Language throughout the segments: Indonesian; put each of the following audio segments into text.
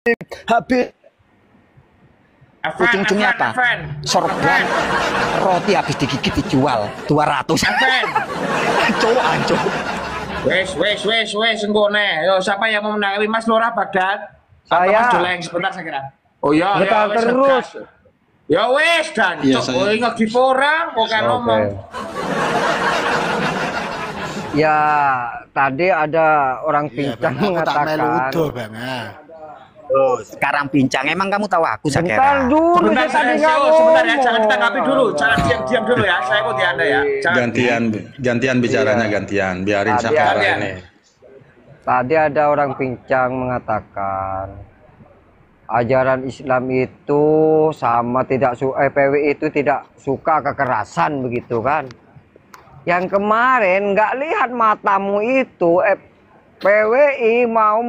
Habis ujung-ujungnya apa? Sorban roti habis digigit dijual 200. Ancur, ancur. Wes enggone. Yo, siapa yang mau menanggapi Mas Lora Baghdad? Saya. Mas Doleng sebentar saya kira. Oh iya, Kita terus. Ya wes dan oh ngegi orang kok kan ngomong. Ya, tadi ada orang pincang mengatakan. Oh, sekarang bincang. Emang kamu tahu aku Bentar Sakera? dulu, Sebentar, saya tadi nggak sebentar ya, ngomong. jangan ditanggapi dulu, jangan diam-diam dulu ya. Saya ikuti Anda ya. Jangan. Gantian bicaranya, gantian. Biarin Sakera ini. Tadi ada orang pincang mengatakan ajaran Islam itu sama PWI itu tidak suka kekerasan begitu kan. Yang kemarin nggak lihat matamu itu PWI mau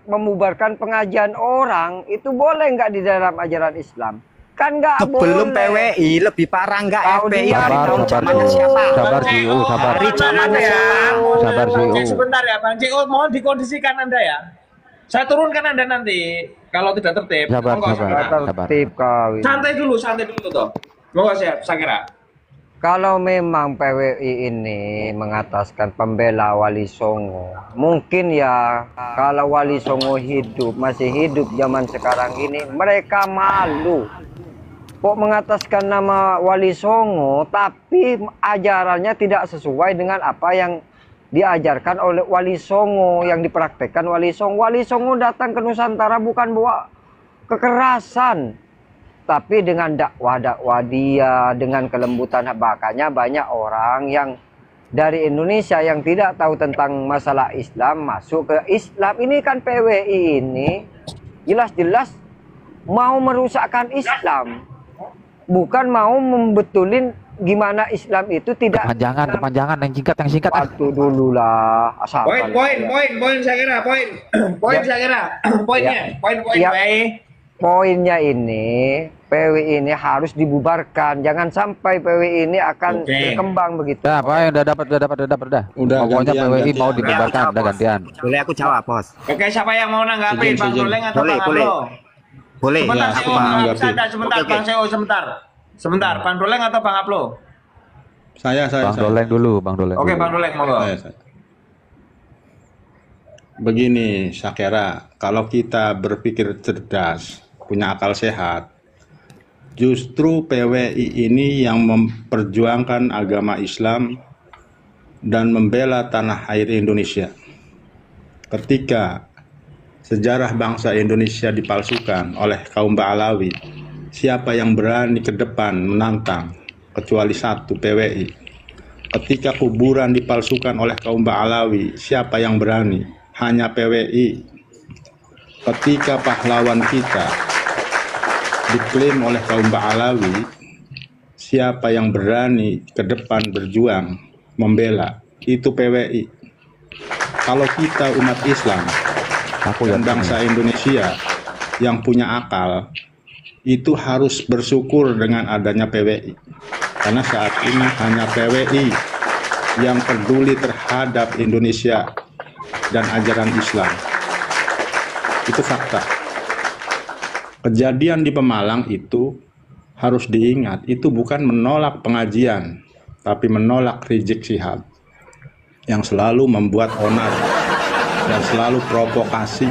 membubarkan pengajian orang, itu boleh nggak di dalam ajaran Islam? Kan nggak boleh. Belum PWI, lebih parah nggak FPI dari tahun zamannya siapa? Sabar CEO, sabar. Dari zamannya siapa? Sabar CEO. Sebentar ya Bang CEO, mohon dikondisikan Anda ya. Saya turunkan Anda nanti kalau tidak tertib. Sabar. Tertib kau. Santai dulu toh. Monggo saya kira. Kalau memang PWI ini mengataskan pembela Wali Songo, mungkin ya kalau Wali Songo masih hidup zaman sekarang ini, mereka malu. Kok mengataskan nama Wali Songo, tapi ajarannya tidak sesuai dengan apa yang diajarkan oleh Wali Songo, yang dipraktekkan Wali Songo. Wali Songo datang ke Nusantara bukan bawa kekerasan, tapi dengan dakwah dia, dengan kelembutan. Makanya banyak orang yang dari Indonesia yang tidak tahu tentang masalah Islam masuk ke Islam. Ini kan PWI ini jelas-jelas mau merusakkan Islam, bukan mau membetulin gimana Islam itu tidak. Kepanjangan yang singkat. Waktu dulu lah. Poin saya kira poin saya kira poinnya poinnya ini PWI ini harus dibubarkan. Jangan sampai PWI ini akan berkembang begitu. Nah, apa yang udah dapat. Pokoknya PWI mau dibubarkan, udah gantian. Boleh aku jawab, Bos? Oke, siapa yang mau nanggapi? Bang Doleng atau Bang Ablo? Boleh. Sebentar, aku mau nanggapi. Sebentar, Bang CEO, sebentar. Bang Doleng atau Bang Ablo? Saya. Bang Doleng dulu, Bang Doleng. Oke, Bang Doleng, monggo. Begini, Sakera, kalau kita berpikir cerdas, punya akal sehat, justru PWI ini yang memperjuangkan agama Islam dan membela tanah air Indonesia. Ketika sejarah bangsa Indonesia dipalsukan oleh kaum Ba'alawi, siapa yang berani ke depan menantang kecuali satu, PWI. Ketika kuburan dipalsukan oleh kaum Ba'alawi, siapa yang berani? Hanya PWI. Ketika pahlawan kita diklaim oleh kaum Ba'alawi, siapa yang berani ke depan berjuang membela? Itu PWI. Kalau kita umat Islam dan bangsa Indonesia yang punya akal, itu harus bersyukur dengan adanya PWI. Karena saat ini hanya PWI yang peduli terhadap Indonesia dan ajaran Islam. Itu fakta. Kejadian di Pemalang itu harus diingat, itu bukan menolak pengajian, tapi menolak Rizik Syihab yang selalu membuat onar dan selalu provokasi,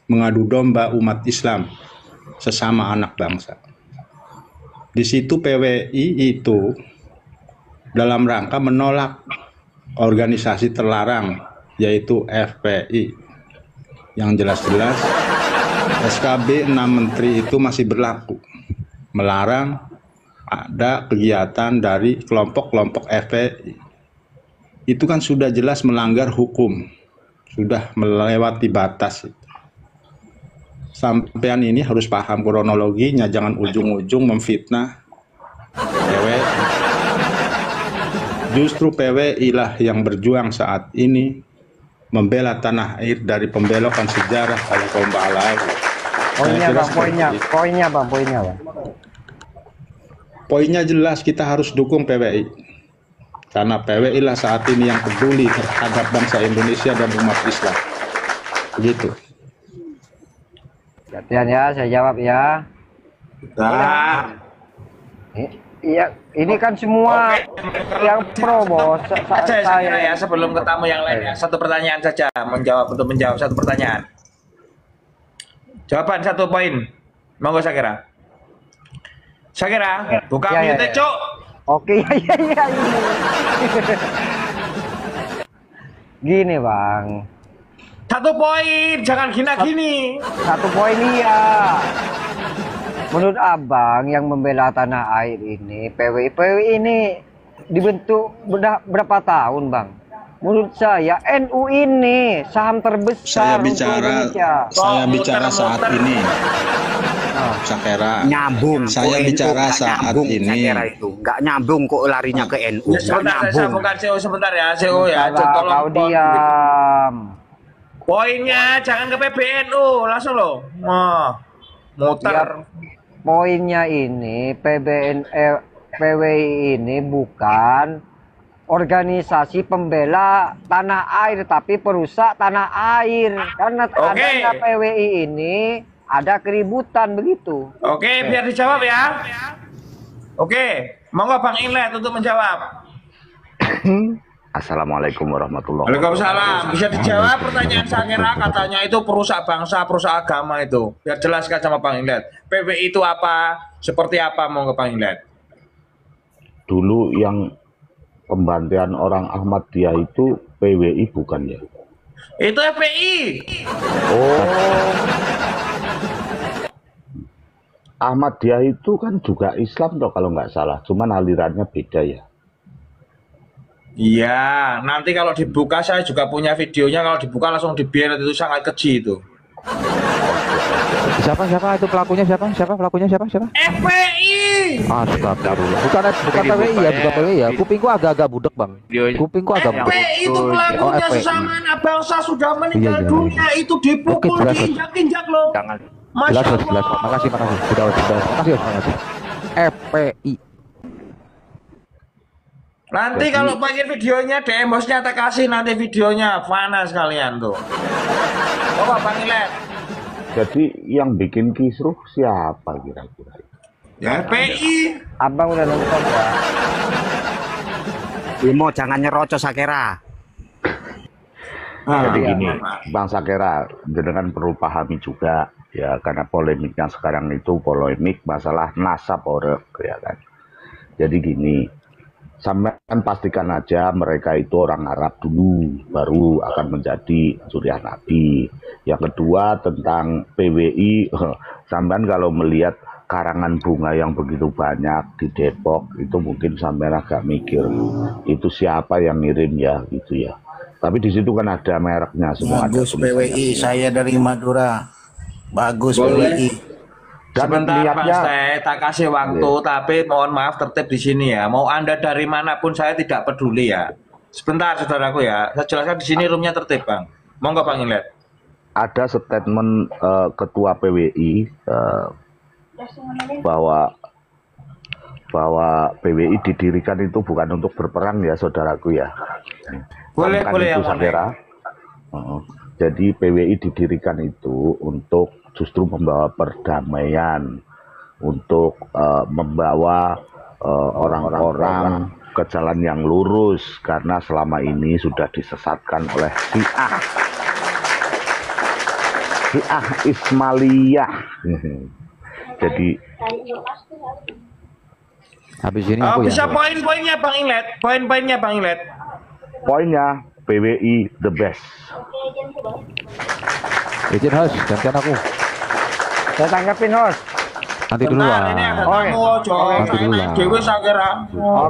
mengadu domba umat Islam sesama anak bangsa. Di situ PWI itu dalam rangka menolak organisasi terlarang, yaitu FPI, yang jelas-jelas SKB 6 Menteri itu masih berlaku, melarang ada kegiatan dari kelompok-kelompok FPI. Itu kan sudah jelas melanggar hukum, sudah melewati batas. Sampean ini harus paham kronologinya, jangan ujung-ujung memfitnah PWI. Justru PWI lah yang berjuang saat ini membela tanah air dari pembelokan sejarah oleh kaum Ba'alawi. Poinnya bang. Poinnya jelas, kita harus dukung PWI. Karena PWI lah saat ini yang peduli terhadap bangsa Indonesia dan umat Islam. Begitu. Gantian ya, saya jawab ya. Nah, Iya, ini kan semua yang pro bos. saya ya sebelum ke tamu yang lain ya. Satu pertanyaan saja untuk menjawab satu pertanyaan. Jawaban 1 poin. Monggo Syakira. Syakira, buka Ya, ya, mute, ya. Cuk. Oke, ya. Gini bang, 1 poin, jangan gini-gini. 1 poin iya. Menurut abang yang membela tanah air ini, PWI ini dibentuk berapa tahun bang? Menurut saya NU ini saham terbesar untuk Indonesia. Saya bicara saat ini. Syakira. Nyambung. Saya kok bicara NU, nggak saat nyambung, ini. Syakira itu nggak nyambung kok larinya ke NU. Ya, Nggak sebentar, saya nyambung. bukan CEO sebentar ya, CEO ya. Salah, Tolong kau diam. poinnya jangan ke PBNU, langsung loh. Wah, muter. Ya, poinnya ini PWI ini bukan organisasi pembela tanah air tapi perusak tanah air. Karena adanya PWI ini ada keributan begitu. Oke, biar dijawab ya. Oke, monggo Bang Inlet untuk menjawab. Assalamualaikum warahmatullahi Waalaikumsalam. Bisa dijawab pertanyaan Syakira, katanya itu perusak bangsa, perusak agama itu. Biar jelaskan sama Bang Inlet. PWI itu apa? Seperti apa monggo Bang Inlet? Dulu yang pembantaian orang Ahmadiyah itu PWI bukan ya? Itu FPI. Oh, Ahmadiyah itu kan juga Islam toh kalau nggak salah, cuman alirannya beda ya. Iya, nanti kalau dibuka saya juga punya videonya. Kalau dibuka langsung di-ban, itu sangat keji itu. Siapa itu pelakunya siapa? Pelakunya siapa? FPI. Astagfirullah. Bukan PWI ya, bukan PWI ya. Kupingku agak-agak budek, Bang. Kupingku agak budek. FPI itu pelakunya FPI. sesama anak bangsa sudah meninggal Iya. dunia itu dipukul, Oke, jelas. diinjak-injak loh. Masya Jelas. Allah. Makasih. Makasih. FPI. Nanti kalau pengen videonya DM bosnya tak kasih nanti videonya panas kalian tuh. Coba Bang Ilet. Jadi yang bikin kisruh siapa kira-kira? Ya FPI. Abang udah nonton ya? Bimo jangan nyerocos Syakira. Jadi iya. gini, Bang Syakira, jenengan perlu pahami juga ya, karena polemiknya sekarang itu polemik masalah nasab orang ya kan. Jadi gini, sampean pastikan aja mereka itu orang Arab dulu, baru akan menjadi suriah Nabi. Yang kedua tentang PWI, sampean kalau melihat karangan bunga yang begitu banyak di Depok, itu mungkin sampean agak mikir, itu siapa yang ngirim ya gitu ya. Tapi di situ kan ada mereknya semua. Bagus ada PWI, saya dari Madura. Bagus Boleh. PWI. Dan Sebentar lihatnya, Mas Teh, tak kasih waktu, tapi mohon maaf tertib di sini ya. Mau Anda dari manapun saya tidak peduli ya. Sebentar saudaraku ya, saya jelaskan di sini roomnya tertib Bang. Monggo Bang Inlet. ada statement ketua PWI bahwa PWI didirikan itu bukan untuk berperang ya saudaraku ya. Boleh Bukan boleh itu, yang saya kira. Jadi PWI didirikan itu untuk justru membawa perdamaian, untuk membawa orang-orang ke jalan yang lurus, karena selama ini sudah disesatkan oleh Syiah Ismailiyah. Jadi Habis ini aku Bisa ya. poin-poinnya Bang Inlet, poin-poinnya Bang Inlet. poinnya PWI the best. Izin host, gantian aku. Saya tanggapin host. Nanti dulu Bentar, ini ada Oke. tamu ojo. Nanti dulu lah. Dewi saya kira.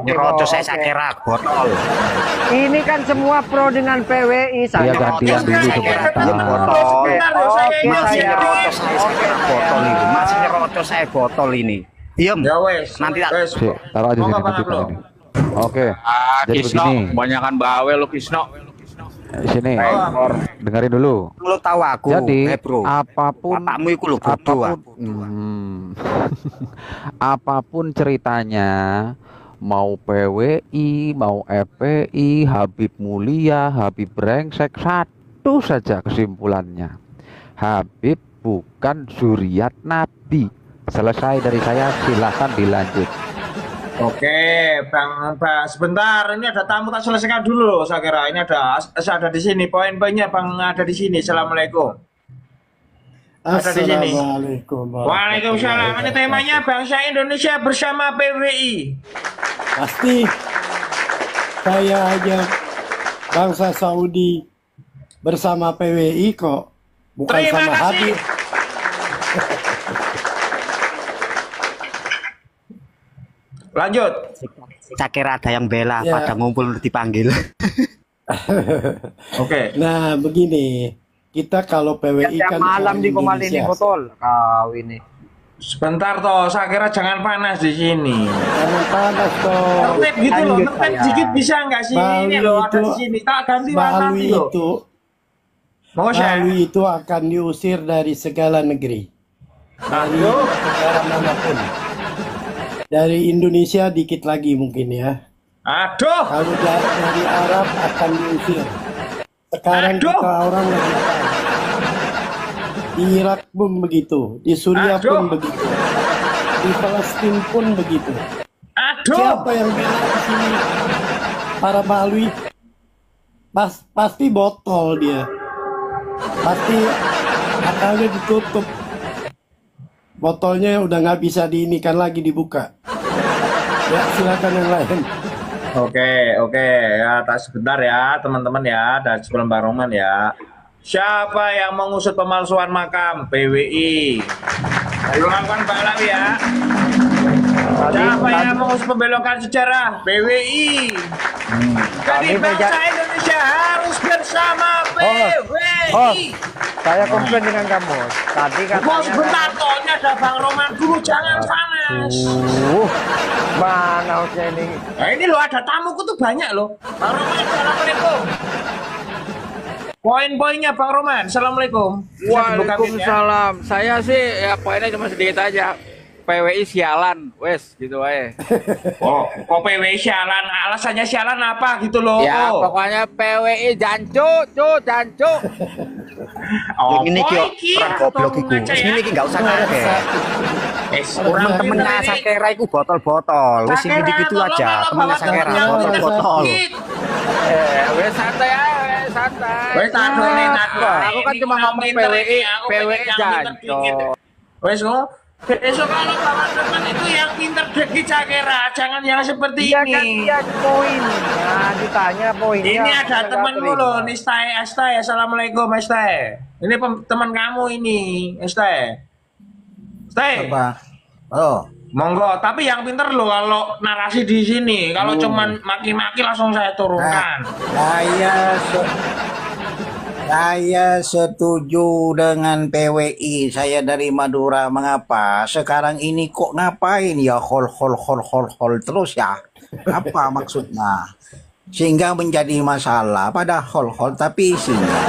Nyerocos saya oke. Syakira botol. Ini kan semua pro dengan PWI Iya saya. gantian dulu sebentar. Botol. Oke, Masih saya. nyerocos saya Syakira botol ini. Masih nyerocos saya botol ini. Diem. Ya wes. Nanti tak- Wes. Sik, taruh aja Monggo, sini Bang nanti Ablo. ini. Oke. Jadi Kisno, begini, kebanyakan bawe lo Kisno. sini. Oh. Dengerin dulu. Lu tahu aku. Jadi bro. apapun Bapakmu itu lho bodoh. Apapun ceritanya, mau PWI, mau FPI, Habib Mulia, Habib Brengsek, satu saja kesimpulannya. Habib bukan zuriat Nabi. Selesai dari saya, silahkan dilanjut. Oke, Bang, sebentar. Ini ada tamu, tak selesaikan dulu. Saya kira ini ada di sini. Poin-poinnya Bang ada di sini. Assalamualaikum. Ada di sini. Waalaikumsalam. Ini temanya bangsa Indonesia bersama PWI. Pasti saya aja bangsa Saudi bersama PWI kok, bukan Terima sama kasih. Habib. Lanjut. Saya kira ada yang bela Ya. pada ngumpul dipanggil. Oke. Nah begini, kita kalau PWI Tiap kan malam orang di Komal ini Indonesia. botol. Kau ini. Sebentar toh, saya kira jangan panas di sini. Jangan panas toh. Tertib gitu loh, Lanjut, tertib saya. dikit bisa nggak sih? Ini Bali loh ada itu- di sini. Tak ganti Bali nanti loh. itu, Mau saya? Bali itu akan diusir dari segala negeri, dari Aduh. negara manapun. Dari Indonesia dikit lagi mungkin ya. Aduh. Kalau dari Arab akan diusir. Sekarang Aduh. kita orang lagi perang. Di Irak pun begitu, di Suriah Aduh. pun begitu, di Palestina pun begitu. Aduh. Siapa yang bela di sini? Para Balwi. Pasti botol dia. Pasti akalnya ditutup. Botolnya udah nggak bisa diinikan lagi, dibuka. Ya silakan yang lain. Oke, ya, tak sebentar ya, teman-teman ya, dan sebelum Bang Roman ya. Siapa yang mengusut pemalsuan makam? PWI. Ayo lakukan Pak Lawi ya. Siapa yang mengusut pembelokan sejarah? PWI. Jadi bangsa Indonesia harus bersama PWI. Oh, saya komplain dengan kamu. Tadi Bos, katanya. sebentar toh, ini ada Bang Roman dulu, jangan panas. Mana usia ini? Nah ini loh, ada tamuku tuh banyak loh. Bang Roman, assalamualaikum. Poin-poinnya Bang Roman, assalamualaikum. Bisa dibuka mic-nya? Waalaikumsalam. Saya sih ya poinnya cuma sedikit aja. PWI sialan, wes gitu aja. Oh, kok PWI sialan? Alasannya sialan apa gitu loh? Ya pokoknya PWI jancu, jancu. Oh, Ini kyo orang goblok iku. ya? Wis ngene iki enggak usah ngake. Orang Kurang temennya Sakera iku botol-botol. Wis sing gitu aja. Temennya Sakera botol-botol. Wes santai aja, wes santai. Wes tahan nih, tahan. Aku kan cuma ngomong PWI, PWI jancu. Wes kok. Besok kalau teman-teman itu yang pinter deki Cakera, jangan yang seperti Iya ini. kan dia poinnya, ditanya poinnya. Ini ada Saya temanmu nggak loh, terima. nih Estai, assalamualaikum Estai. Ini teman kamu ini, Estai. Estai, Apa? Oh, monggo. Tapi yang pinter loh kalau narasi di sini. Kalau cuman maki-maki langsung saya turunkan. saya setuju dengan PWI. Saya dari Madura. Mengapa? Sekarang ini kok ngapain ya hol terus ya? Apa maksudnya? Sehingga menjadi masalah pada hol tapi isinya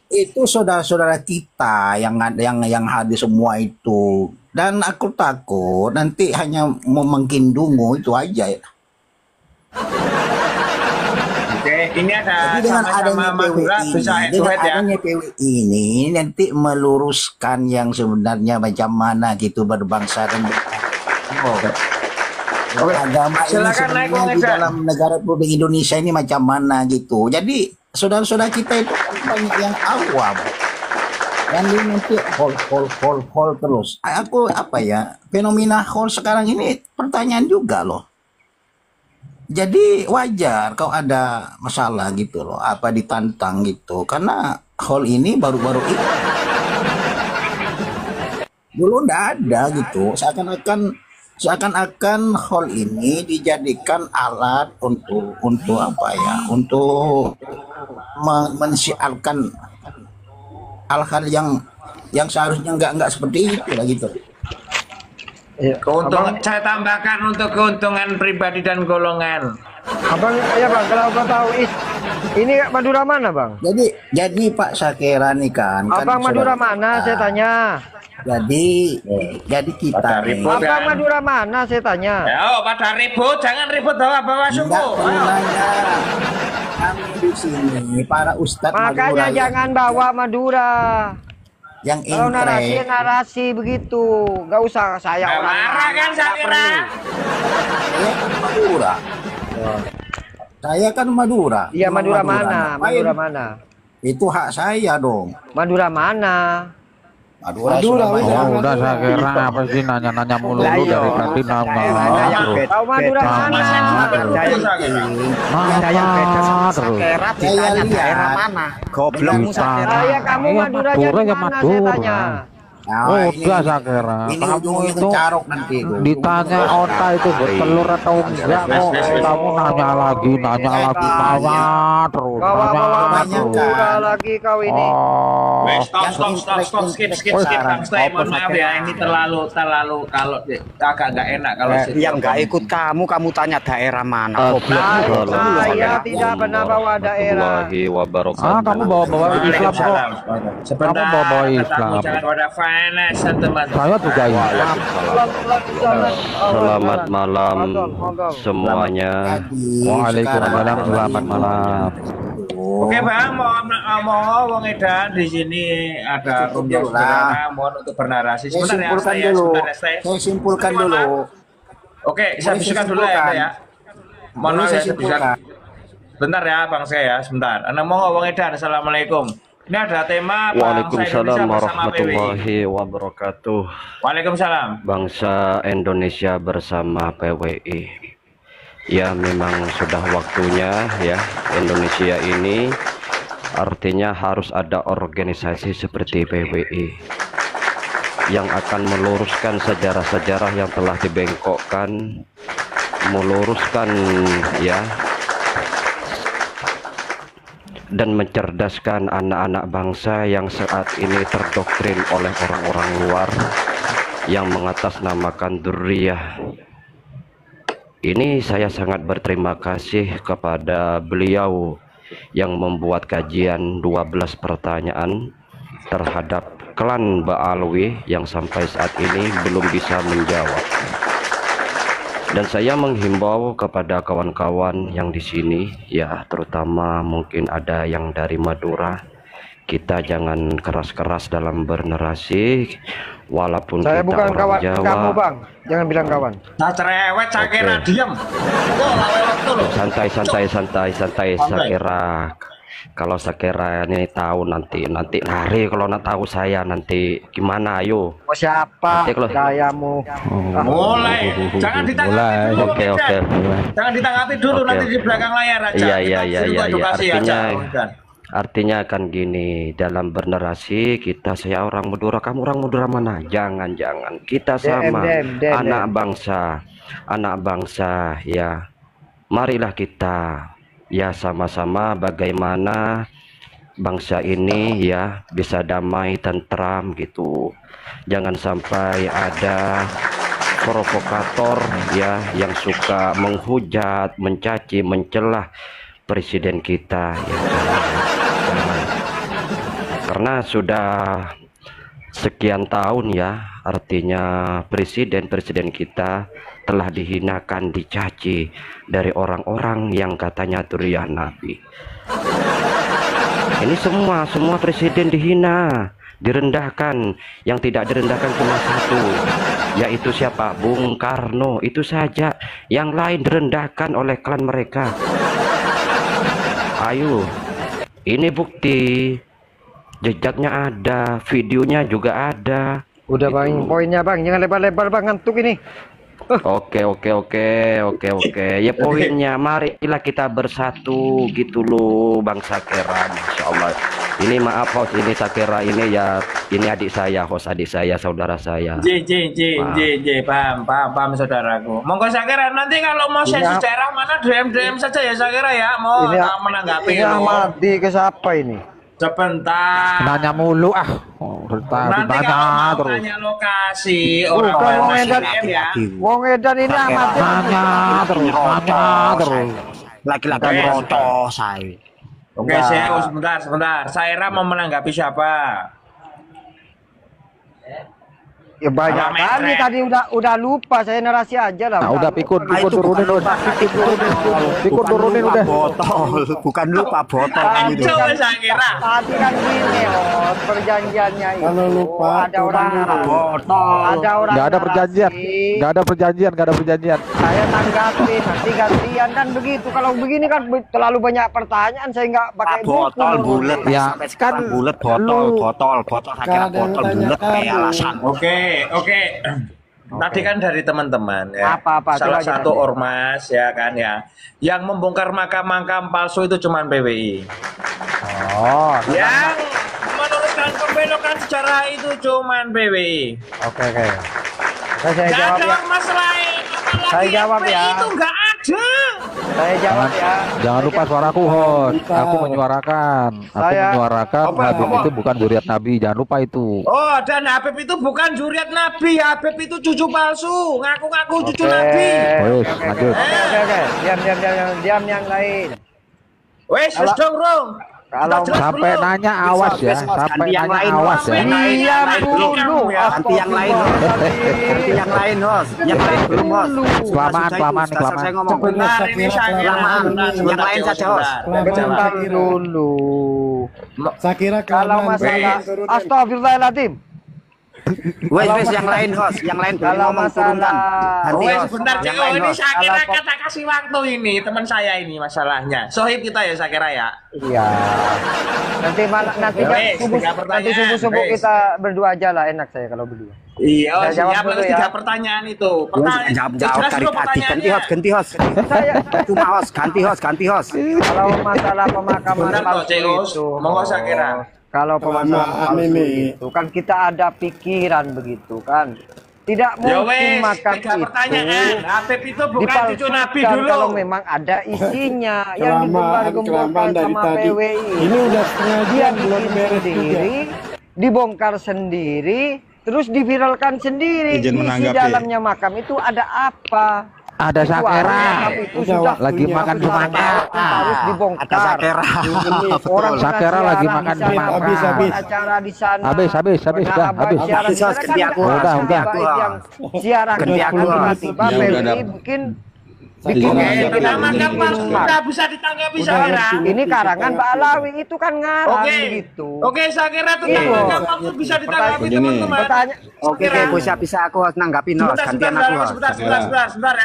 itu saudara-saudara kita yang hadir semua itu. Dan aku takut nanti hanya mau mengkindungu itu aja ya. Oke, ini ada Jadi dengan sama-sama adanya Madura PWI bisa ini, dengan duet ya. adanya PWI ini nanti meluruskan yang sebenarnya macam mana gitu berbangsa dan agama ini Silakan naik, sebenarnya Bang di Eza. dalam negara Republik Indonesia ini macam mana gitu. Jadi saudara-saudara kita itu banyak yang awam. Dan ini nanti hol terus. Aku apa ya, fenomena hol sekarang ini pertanyaan juga loh. Jadi wajar kalau ada masalah gitu loh, apa ditantang gitu. Karena hall ini baru-baru ini. Dulu ndak ada gitu. Seakan-akan hall ini dijadikan alat untuk apa ya? Untuk mensiarkan hal-hal yang seharusnya nggak seperti itu lah gitu. Iya. Keuntungan saya tambahkan untuk keuntungan pribadi dan golongan. Abang, ya bang, kalau abang tahu ini Madura mana bang? Jadi Pak Sakera nih kan. Abang Madura mana? Saya tanya. Jadi kita Pada nih. ribut. Abang Madura mana? Saya tanya. Ya, pada ribut, jangan ribut bawa-bawa Enggak sungguh. perlu Ayo. nanya. kami di sini para ustadz Makanya Madura jangan bawa Madura. yang Kalau narasi inkrek. narasi begitu, nggak usah saya orang Marah kan Syakira? Saya kan Madura. Saya kan Madura. Iya, Memang Madura mana? Ngapain? Madura mana? Itu hak saya dong. Madura mana? Madura, Madura, Surabaya. wis. Oh, udah saya kira apa sih nanya-nanya mulu Lah, lu iya. dari tadi nama terus. Tahu Madura mana? Ada yang beda sama terus. Sakera Saya ditanya lihat. daerah mana. Goblok Kamu Sakera. Saya kamu Iya, Maduranya Madura di ya mana saya Madura. tanya? Nah, Udah saya kira ini kamu ujungnya itu kecarok nanti itu. ditanya onta itu bertelur atau enggak kok kamu nanya lagi nanya terus Bawa-bawa nanya terus. Madura lagi kau ini. Oh, Wes, stop, skip, Bang Stay. Mohon maaf ya, ini terlalu kalau agak nggak enak kalau Yang nggak ikut kamu tanya daerah mana. Goblok. Saya tidak pernah bawa daerah. kamu bawa-bawa Islam kok. Sebentar, Kamu bawa Islam. katamu jangan pada finance, teman. Saya juga Islam. Selamat malam semuanya. Waalaikumsalam, selamat malam. Oke Bang, mau Wong Edan di sini ada room yang sederhana, mohon untuk bernarasi. Saya Sebentar ya, simpulkan saya dulu. sebentar ya, Saya simpulkan dulu. Oke, saya bisikan dulu ya, Anda ya. Mohon maaf ya, saya bisikan. Bentar ya, Bang saya ya, sebentar. Anda mau Wong Edan, assalamualaikum. Ini ada tema bangsa Waalaikumsalam Indonesia bersama PWI. warahmatullahi wabarakatuh. Waalaikumsalam. Bangsa Indonesia bersama PWI. Ya, memang sudah waktunya ya Indonesia ini artinya harus ada organisasi seperti PWI yang akan meluruskan sejarah-sejarah yang telah dibengkokkan, meluruskan ya dan mencerdaskan anak-anak bangsa yang saat ini terdoktrin oleh orang-orang luar yang mengatasnamakan dzurriyyah. Ini saya sangat berterima kasih kepada beliau yang membuat kajian 12 pertanyaan terhadap klan Ba'alwi yang sampai saat ini belum bisa menjawab. Dan saya menghimbau kepada kawan-kawan yang di sini, ya terutama mungkin ada yang dari Madura, kita jangan keras-keras dalam bernarasi, walaupun Saya kita bukan orang kawan Jawa. kamu, Bang. Jangan bilang kawan. Nah, cerewet Sakira diam. Santai Sakira. Kalau Sakira ini tahu nanti hari kalau nak tahu saya nanti gimana, ayo. Oh, siapa Nanti kalau- gayamu? Mulai. Jangan ditanggapi dulu. Oke. Jangan ditanggapi dulu, Oke. nanti di belakang layar aja. Iya. Kita edukasi aja. Artinya akan gini, dalam bernarasi kita, saya orang Madura, kamu orang Madura mana? Jangan, kita sama DM. anak bangsa ya. Marilah kita ya sama-sama bagaimana bangsa ini ya bisa damai, tentram gitu. Jangan sampai ada provokator ya yang suka menghujat, mencaci, mencelah presiden kita ya. Karena sudah sekian tahun ya, artinya presiden kita telah dihinakan, dicaci dari orang-orang yang katanya dzurriyyah Nabi. Ini semua presiden dihina, direndahkan. Yang tidak direndahkan cuma satu, yaitu siapa? Bung Karno, itu saja. Yang lain direndahkan oleh klan mereka. Ayo, ini bukti, jejaknya ada, videonya juga ada. Udah Bang, poinnya Bang, jangan lebar-lebar Bang, ngantuk ini. Oke. Ya poinnya, marilah kita bersatu gitu loh, Bang Sakira. Masya Allah. Ini maaf host, ini Sakira ini ya, ini adik saya, host adik saya, saudara saya. Paham saudaraku. Monggo Sakira, nanti kalau mau sesi sejarah mana DM saja ya Sakira ya. Mau menanggapi Ini Ahmadi ke siapa ini? sebentar. Nanya mulu Nanti kalau mau terus. tanya lokasi Bukan orang Wong Edan. ya. Wong Edan ini Ahmadi. Nanya terus. Laki-laki roto saya. Oke, saya sebentar. Saira mau menanggapi siapa? Ya banyak Kalau kali metrek. tadi udah lupa, saya narasi aja lah. Nah, udah pikun itu turunin bukan udah. lupa, Pikun turunin lupa udah. botol, bukan lupa botol kan gitu. Coba saya kira. Tadi kan gini, perjanjiannya itu. Kalau lupa, ada orang botol. ada orang Nggak ada perjanjian. narasi, Nggak ada perjanjian. saya tanggapi nanti gantian kan begitu. Kalau begini kan terlalu banyak pertanyaan, saya nggak pakai Botol buku. bulat Ya, sampai sekarang kan bulat botol saya kira Nggak ada yang botol tanya bulat kayak kamu. alasan. Oke. Tadi kan dari teman-teman ya. Apa, Salah coba satu aja. ormas ya kan ya. Yang membongkar makam-makam palsu itu cuman PWI. Oh, Yang meneruskan pembelokan sejarah itu cuman PWI. oke. Saya Gak jawab ada ya. ormas lain. Apalagi Saya jawab FPI ya. itu gak ada. Saya jawab ya. Jangan lupa suaraku, host. Aku menyuarakan. Aku Saya- menyuarakan Apa? Habib itu bukan zuriat Nabi. Jangan lupa itu. Oh, dan Habib itu bukan zuriat Nabi. Habib itu cucu palsu. Ngaku-ngaku cucu Oke. Nabi. Wes, lanjut. Oke. Diam yang lain. Wes, wes dong, Rong. Kalau Sudah jelas Sampai belum? nanya awas ya. Ganti Sampai yang nanya lain, awas Host. ya. Yang lain diam belum. dulu. Ganti yang lain, Host. Ganti yang lain, Host. Yang lain belum, Host. Kelamaan, Sudah, kelamaan, sudah kelamaan. selesai ngomong. Sebentar ini saya kira. Kelamaan. Sebentar, Yang lain saja, Host. Sebentar dulu. Saya kira Kalau kelamaan, masalah turunin. Astagfirullahaladzim. Wes, yang lain, Host. Yang lain belum Kalau ngomong, turunkan. masalah- Ganti, Wes, Host. sebentar, Yang Ceko. lain, Ini Host. saya kira Kalau- kata kasih waktu ini. Teman saya ini masalahnya. Sohib kita ya, saya kira ya. Iya. Nanti Wes, tiga pertanyaan, subuh wes. kita berdua aja lah, enak saya kalau berdua. Iya, Saya jawab siap dulu harus ya. 3 pertanyaan itu. Jawab Jelas dari belum tadi. pertanyaannya? Ganti, Host. Saya Cuma, Host. Ganti, Host. kalau masalah pemakaman Benar toh, palsu Ceos. itu, Monggo saya kira. kalau pemakaman Kelamaan palsu ini. itu kan kita ada pikiran begitu kan. Tidak Ya mungkin wes, makam 3 pertanyaan. itu Habib itu bukan cucu Nabi dipalsukan dulu. kalau memang ada isinya yang Kelamaan digembar-gemborkan dari sama tadi. PWI. Ini udah setengah Dia jam belum bikin beres juga. sendiri, dibongkar sendiri, terus diviralkan sendiri. Izin Isi menanggapi. dalamnya makam itu ada apa? Ada Itu Sakera. makam itu Udah sudah lagi waktunya. makan semangat. harus dibongkar. Ada Sakera. Orang Sakera pernah lagi siaran makan di sana, semangat. Habis. acara di sana. Habis, dah, habis. Siaran di sana Ganti kan aku, ada Udah, udah. baik yang siaran Ganti aku, tiba-tiba Ya, udah, PWI dah. bikin Oke, Izin kita menanggapi. makan palsu kita bisa ditanggapi Udah, saya kira. ngerti. ini karangan Pak Alawi itu kan ngarang Oke, gitu. oke, saya kira tentang Iya. makan palsu bisa ditanggapi Begini. teman-teman. Pertanyaan Oke, bisa aku, Host. Nanggapin, Host. Sebentar, Gantian aku, Host.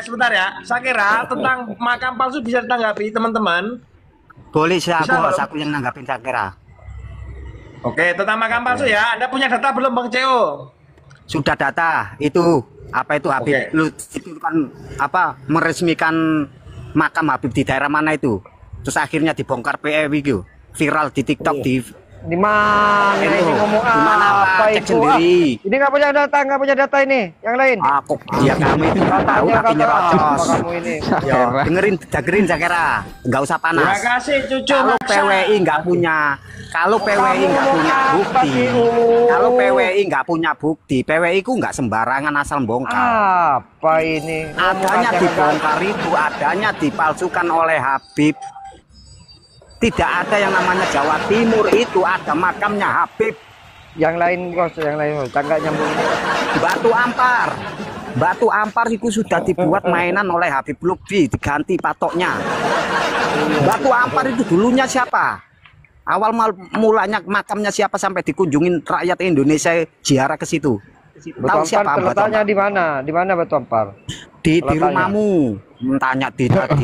sebentar ya. Saya kira tentang makam palsu bisa ditanggapi teman-teman. Boleh sih aku, Bisa, Host. Bang. Aku yang nanggapin Sakera. Oke, tentang makam palsu ya. Anda punya data belum Bang Ceo? Sudah data itu apa itu Habib Oke. lu itu kan apa meresmikan makam Habib di daerah mana itu, terus akhirnya dibongkar PWI itu viral di TikTok di di mana Itu, ini ngomong di mana, apa Pak? Cek itu? sendiri. Ini nggak punya data ini. Yang lain. aku ya kamu itu nggak tahu Katanya tapi nyerocos apa kamu ini? ya dengerin Sakera, nggak usah Terima panas. kasih cucu Kalau maksa. PWI nggak punya, kalau PWI nggak punya bukti, kalau PWI nggak punya bukti, PWI ku nggak sembarangan asal bongkar. Apa ini? Adanya dibongkar itu, adanya dipalsukan oleh Habib. Tidak ada yang namanya Jawa Timur itu ada makamnya Habib. Yang lain bos, yang lain bos. Tangga nyambung. Batu Ampar itu sudah dibuat mainan oleh Habib Lutfi, diganti patoknya. Batu Ampar itu dulunya siapa? Awal mulanya makamnya siapa sampai dikunjungin rakyat Indonesia ziarah ke situ? Tahu Batu siapa Ampar Batu terletaknya Ampar? di mana? Di mana Batu Ampar? Di Letaknya. rumahmu. Tanya ditanya,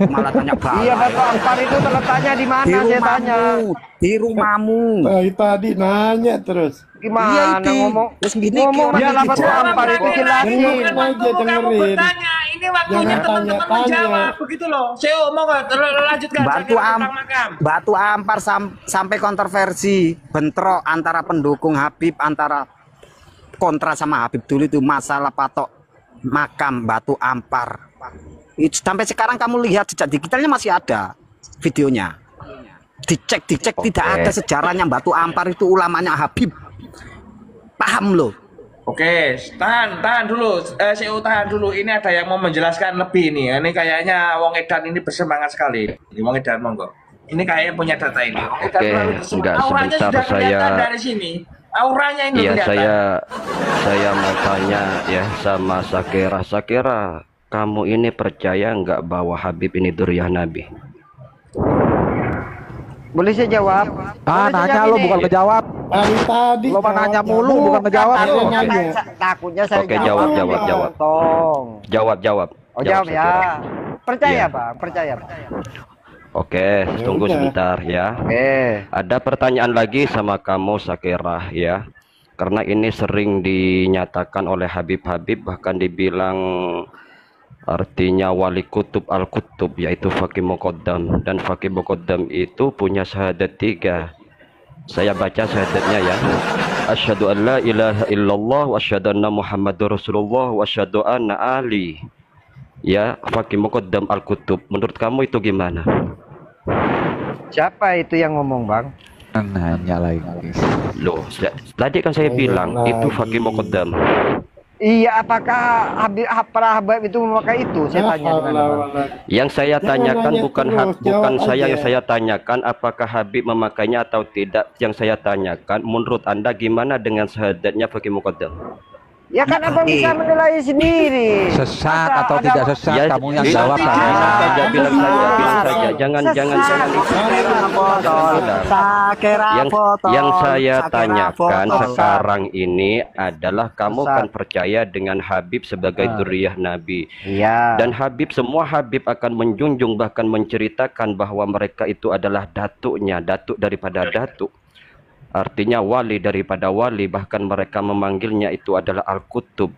malah tanya Iya, bala. Batu Ampar itu terletaknya di mana? Di Saya tanya. rumahmu. Tadi nanya terus. Gimana Iya, itu. ngomong? Terus gini, Ngomong orang masalah yang Batu bicara. Ampar itu jelasin. Dengerin Bukan waktumu aja, kamu dengerin. bertanya. Ini waktunya Jangan teman-teman tanya-tanya. menjawab begitu loh. Ceo mau nggak lanjutkan tentang makam? Batu Ampar sampai kontroversi bentrok antara pendukung Habib, antara kontra sama Habib dulu itu masalah patok makam Batu Ampar. Itu sampai sekarang kamu lihat jejak digitalnya masih ada videonya. Dicek tidak ada sejarahnya Batu Ampar itu ulamanya Habib. Paham loh? Oke, tahan dulu. CEO tahan dulu. Ini ada yang mau menjelaskan lebih nih. Ini kayaknya Wong Edan ini bersemangat sekali. Ini Wong Edan monggo. Ini kayaknya punya data ini. Oke, enggak, Auranya sebentar sudah kelihatan saya- dari sini. Auranya ini Iya, kelihatan. saya mau tanya ya sama Sakira. Sakira, kamu ini percaya nggak bahwa Habib ini dzurriyyah Nabi? Boleh saya jawab? Ah, Boleh saya nanya jawab lu ini? bukan ngejawab. Tadi Lo mah nanya mulu bukan ngejawab. Ada Takutnya nanya. takutnya saya Oke, jawab. Tong. Jawab. Oh, jawab ya. Sakira. Percaya, Iya. Bang. Percaya. Oke, tunggu udah. sebentar ya. Oke. Ada pertanyaan lagi sama kamu Sakira ya. Karena ini sering dinyatakan oleh Habib-Habib, bahkan dibilang artinya wali kutub al-kutub, yaitu Faqih Muqaddam. Dan Faqih Muqaddam itu punya syahadat 3. Saya baca syahadatnya ya. Asyhadu an la ilaha illallah wa asyhadu anna Muhammadur Rasulullah wa asyhadu anna Ali. Ya, Faqih Muqaddam al-kutub. Menurut kamu itu gimana? Siapa itu yang ngomong, Bang? Nanya lagi. Loh, tadi kan saya bilang itu Faqih Muqaddam. Iya, apakah para Habib itu memakai itu? Saya tanya dengan Bang. Yang saya tanyakan nanya bukan terus, bukan jawab saya aja. yang saya tanyakan apakah Habib memakainya atau tidak. Yang saya tanyakan menurut Anda gimana dengan syahadatnya Faqih Muqaddam? Ya kan Abang bisa menilai sendiri. Sesat Masa atau ada- tidak sesat? Ya, Kamu yang bilang jawab. saja, Saya. bilang saja. Jangan yang saya tanyakan sekarang ini adalah kamu kan percaya dengan Habib sebagai dzurriyyah Nabi. Iya. Dan Habib, semua Habib akan menjunjung bahkan menceritakan bahwa mereka itu adalah datuknya, datuk daripada datuk. Artinya wali daripada wali, bahkan mereka memanggilnya itu adalah Al-Kutub.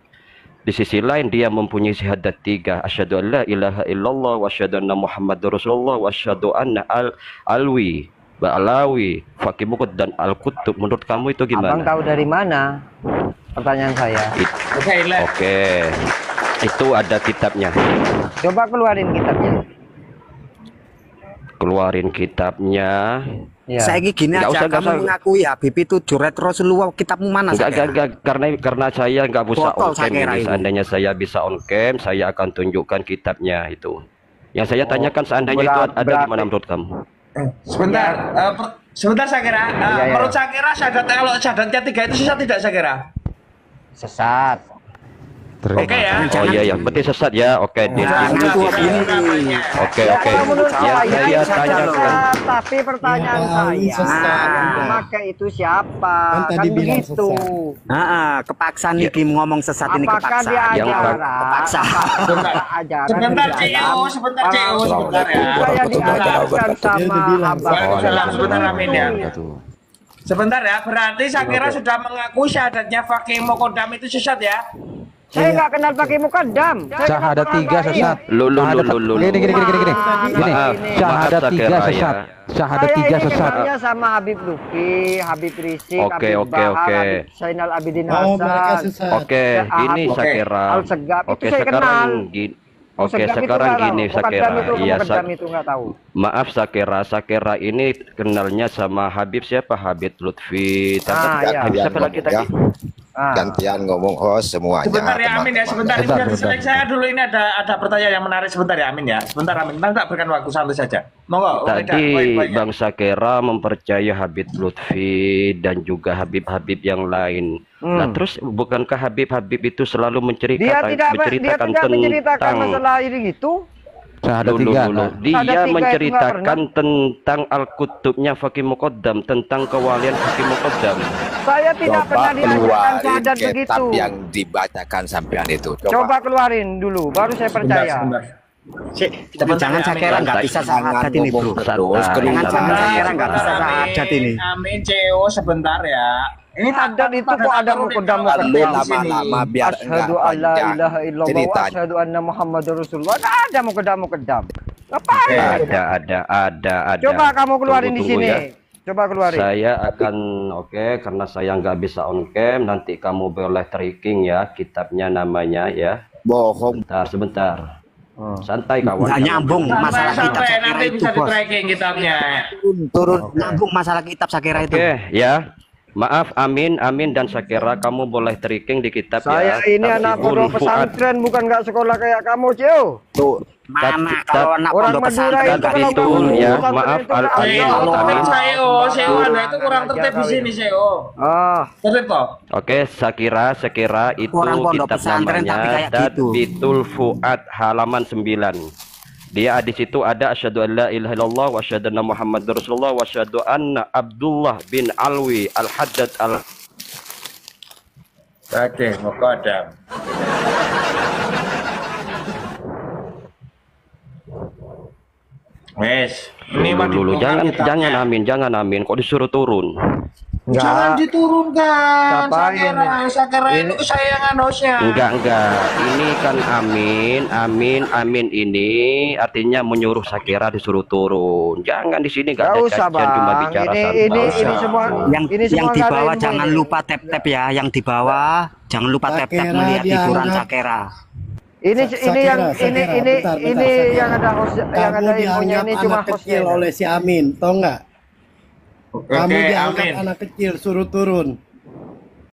Di sisi lain dia mempunyai syahadat 3, asyhadu an la ilaha illallah wa asyhadu anna Muhammadur Rasulullah wa asyhadu anna Alwi, Ba'alawi, Faqih Muqaddam dan Al-Kutub. Menurut kamu itu Abang gimana? tahu dari mana? Pertanyaan saya. Oke. Itu ada kitabnya. Coba keluarin kitabnya. Keluarin kitabnya. Ya. Saya gini Nggak aja, usah, nggak kamu usah. mengakui Habib itu juret Rasulullah, kitabmu mana? Enggak, karena saya nggak bisa Botol on cam Sakira ini. ini. Seandainya saya bisa on cam, saya akan tunjukkan kitabnya itu. Yang saya tanyakan seandainya itu ada di mana menurut kamu? Sebentar, sebentar saya kira. Menurut saya kira kalau syahadatnya 3 itu sesat tidak saya kira? Sesat. Oke ya. Oh iya ya, berarti sesat ya. Oke, deal. Oke. Kalau menurut Yang saya sesat, tanyakan. tapi pertanyaan saya, memakai itu siapa? Kan tadi bilang begitu. Kepaksa nih Kim ngomong sesat ini, Apakah kepaksa. dia Yang ajaran? kepaksa. Ajaran Sebentar, di CEO, dalam sebentar, para CEO, sebentar ya. Saya diajarkan sama abang. Waalaikumsalam, sebentar Amin ya. Itu. Sebentar ya, berarti saya kira sudah mengakui syahadatnya Faqih Muqaddam itu sesat ya? Saya nggak kenal pakai mukaddam. Syahadat 3 sesat. Lu. Gini. Maaf, Syahadat maaf, 3 Sakira, sesat. ya. Syahadat 3 Saya sesat. kenalnya sama Habib Luki, Habib Rizik, Oke, Habib oke, Bahar, oke. Habib Zainal Abidin Oh, mereka Hasan. sesat. Oke, gini Oke. Sakira. Al-Segaf, itu Oke, saya sekarang kenal. gini. Oh, Oke, Segaf itu sekarang nggak gini tahu. Mukaddam Sakira. itu, Iya, mukaddam itu nggak tahu. Maaf Sakira ini kenalnya sama Habib siapa? Habib Lutfi. Iya. Habib siapa lagi tadi? Gantian ngomong host semuanya. Sebentar ya Amin ya, sebentar. Saya dulu ini ada pertanyaan yang menarik sebentar ya Amin ya. Sebentar Amin, tak berikan waktu santai saja. Monggo. Tadi Bang Sakira mempercaya Habib Lutfi dan juga Habib-Habib yang lain. Nah, terus bukankah Habib-Habib itu selalu Dia tidak menceritakan masalah ini gitu. Syahadat 3. Dia Syahadat 3 itu menceritakan tentang Al-Kutubnya Faqih Muqaddam, tentang kewalian Faqih Muqaddam. Saya tidak pernah diajarkan keluarin syahadat kitab begitu. yang dibacakan sampean itu. Coba keluarin dulu, baru saya percaya. Tapi jangan Sakira nggak bisa syahadat ini, Bro. Jangan Sakira nggak bisa syahadat ini. Amin CEO sebentar ya. Ini Syahadat itu kok ada mukaddam. Lama-lama biar Asyhadu an la ilaha illallah wa asyhadu anna Muhammadar Rasulullah. Nggak ada mukaddam. Ngapain? Ada. Coba kamu keluarin di Tunggu sini. ya. Coba keluarin. Saya akan karena saya nggak bisa on cam, nanti kamu boleh tracking ya kitabnya namanya ya. Bohong. Sebentar. Santai kawan. Nggak nyambung masalah kitab Sakira nanti itu, bisa di Bos. tracking kitabnya. Turun nyambung masalah kitab Sakira itu. Oke ya. Maaf, Amin, Amin dan Syakira, kamu boleh tricking di kitab Saya ya. ini anak pondok pesantren, bukan nggak sekolah kayak kamu, Cio. Tuh, mana kalau anak orang pondok Madura pesantren itu kalau itu kamu ya, pesantren maaf, itu nggak Amin, ada. Tertib CEO Anda itu kurang tertib di sini CEO. Ah, Tertib toh? Oke, Syakira itu Orang pondok kitab pesantren tapi namanya kayak gitu. Tadbitul Fuad halaman 9. Dia di situ ada asyhadu an la ilaha illallah wa asyhadu anna Muhammadar Rasulullah wa asyhadu anna Abdullah bin Alwi Al-Haddad al Oke, mukodam. Wes, ini mah dulu. dibuka Jangan kitabnya. Amin, jangan Amin. Kok disuruh turun? Jangan enggak. diturunkan. Ngapain Sakera itu kesayangan hostnya. Enggak. Ini kan Amin ini artinya menyuruh Syakira disuruh turun. Jangan di sini enggak Nggak ada usah, kajian, cuma Bang. bicara Ini santai. semua yang ini yang semua di nggak ada bawah ilmu jangan ini. lupa tap-tap ya, yang di bawah jangan lupa tap-tap Syakira melihat hiburan dianggap- Syakira. Ini Syakira, bentar, Syakira. yang ada host, yang Kamu ada ilmunya dianggap ini cuma anak hostnya. kecil oleh si Amin, tau nggak? Kamu Oke, dianggap Amin. anak kecil, suruh turun.